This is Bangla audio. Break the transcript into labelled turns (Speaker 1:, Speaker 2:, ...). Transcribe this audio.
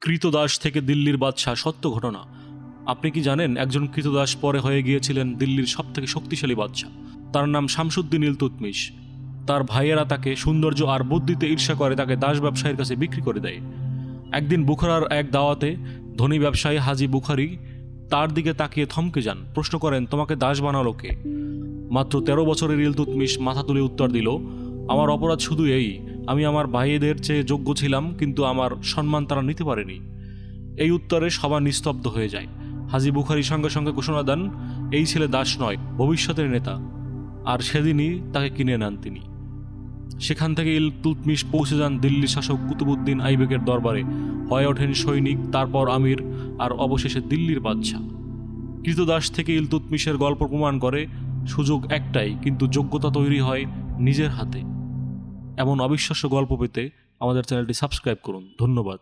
Speaker 1: কৃতদাস থেকে দিল্লির বাদশাহ, সত্য ঘটনা। আপনি কি জানেন একজন কৃতদাস পরে হয়ে গিয়েছিলেন দিল্লির সবথেকে শক্তিশালী বাদশাহ? তার নাম শামসুদ্দিন ইলতুৎমিশ। তার ভাইয়েরা তাকে সৌন্দর্য আর বুদ্ধিতে ঈর্ষা করে তাকে দাস ব্যবসায়ীর কাছে বিক্রি করে দেয়। একদিন বুখারার এক দাওয়াতে ধনী ব্যবসায়ী হাজি বুখারি তার দিকে তাকিয়ে থমকে যান, প্রশ্ন করেন, তোমাকে দাস বানালো কে? মাত্র 13 বছরের ইলতুৎমিশ মাথা তুলে উত্তর দিল, আমার অপরাধ শুধু এই, আমি আমার ভাইয়েদের চেয়ে যোগ্য ছিলাম, কিন্তু আমার সম্মান তারা নিতে পারেনি। এই উত্তরে সবাই নিস্তব্ধ হয়ে যায়। হাজি বুখারি সঙ্গে সঙ্গে ঘোষণা দেন, এই ছেলে দাস নয়, ভবিষ্যতের নেতা। আর সেদিনই তাকে কিনে নেন তিনি। সেখান থেকে ইলতুৎমিশ পৌঁছে যান দিল্লির শাসক কুতুবউদ্দিন আইবেকের দরবারে, হয়ে ওঠেন সৈনিক, তারপর আমির, আর অবশেষে দিল্লির বাদশাহ। কৃতদাস থেকে ইলতুৎমিশের গল্প প্রমাণ করে সুযোগ একটাই, কিন্তু যোগ্যতা তৈরি হয় নিজের হাতে। এমন অবিশ্বাস্য গল্প পেতে আমাদের চ্যানেলটি সাবস্ক্রাইব করুন। ধন্যবাদ।